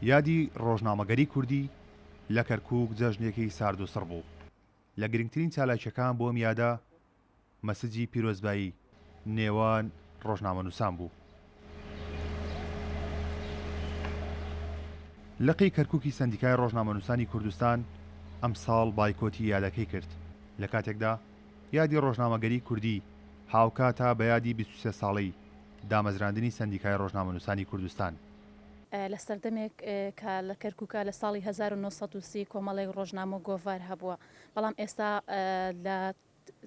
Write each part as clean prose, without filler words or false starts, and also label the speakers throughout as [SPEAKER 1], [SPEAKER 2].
[SPEAKER 1] یادی ڕۆژنامەگەری کوردی لە کەرکووک جەژنێکی سارد و سڕ بوو. لە گرنگترین چالاکیەکان بۆم یادە مەسجی پیرۆزبایی نێوان ڕۆژنامەنووسان بوو. لقی کەرکووکی سەندیکای ڕۆژنامەنووسانی کوردستان ئەم ساڵ بایکۆتی یادەکەی کرد. لە کاتێکدا یادی ڕۆژنامەگەری کوردی هاوکاتە بە یادی 23 ساڵەی دامەزراندنی سەندیکای ڕۆژنامەنووسانی کوردستان.
[SPEAKER 2] لە سەردەمێک کە لە کەرکووکە لە ساڵی 1930 کۆمەڵێک ڕۆژنامە گۆڤار هەبووە، بەڵام ئێستا لە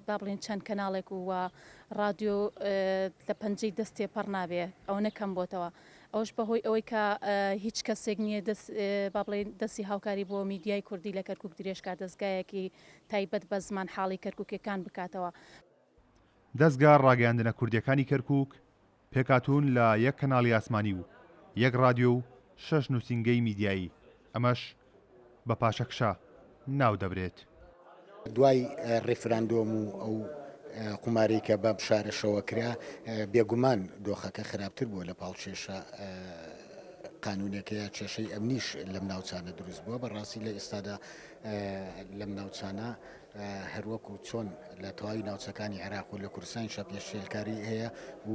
[SPEAKER 2] با بڵێن چەند کەناڵێک و ڕادیۆ لە پەنجەی دەست تێپەڕ نابێ، ئەو نەکەم بۆتەوە. ئەوش بەهۆی ئەوەی کە هیچ کەسێک نییە با بڵێن دەستی هاوکاری بۆ میدیای کوردی لە کەرکووک درێژکات دەستگایەکی تایبەت بە زمان حاڵی کەرکووکەکان بکاتەوە.
[SPEAKER 1] دەستگا ڕاگەاندنە کوردیەکانی کەرکووک پێکاتون لە یەک کەناڵی ئاسمانی و یەک ڕادیۆ و 6 نووسینگەی میدیایی، ئەمەش بە پاشەکشە ناو دەبرێت.
[SPEAKER 3] دوای ڕێفراندۆم و ئەو قومارەی کە بە بشارەشەوە کرا، بێگومان دۆخەکە خراپتر بووە لە پاڵچێشە قانونێکەیە کێشەی ئەمنیش لەم ناوچانە دروست بووە. بەڕاستی لە ئێستادا لەم ناوچانە هەروەکو چۆن لە تەواوی ناوچەکانی عێراق و لە کوردستان شە پێشێلکاری هەیە و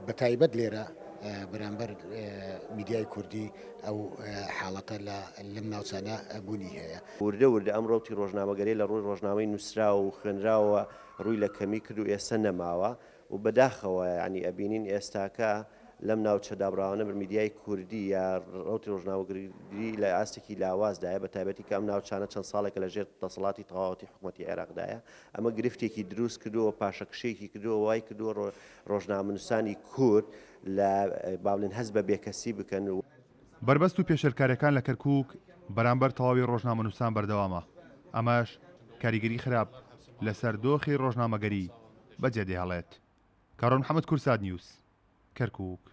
[SPEAKER 3] بە تایبەت لێرە بەرامبەر میدیای کوردی ئەو حاڵەتە لەم ناوچانە بوونی هەیە.
[SPEAKER 4] وردە ئەم ڕوتی ڕۆژنامەگەری لە ڕووی ڕۆژنامەی نووسرا و خوێنراوە ڕووی لە کەمی کرد و ئێستا نەماوە و بەداخەوە ینی ئەبینین ئێستاکە لەم ناوچە دابراوانە بر میدیای کوردی یا ڕوتی ڕۆژنامەگەری لە ئاستێکی لاوازدایە، بە تایبەتی کە ئەم ناوچانە چەند ساڵێکە لە ژێر دەسەڵاتی تەواوەتی حکوومەتی عێراقدایە. ئەمە گرفتێکی دروست کردووە، پاشەکشەیەکی کردووە، وای کردووە ڕۆژنامەنووسانی کورد لە باڵێن هەست بە بێکەسی بکەن. و
[SPEAKER 1] بربەست و پێشێلکارەکان لە کەرکووک بەرامبەر تەواوی ڕۆژنامەنووسان بەردەوامە. ئەمەش کاریگەری خراپ لەسەر دۆخی ڕۆژنامەگەری بەجێ دێهەڵێت. کارۆن محەممەد کورساد نیوس، کەرکووک.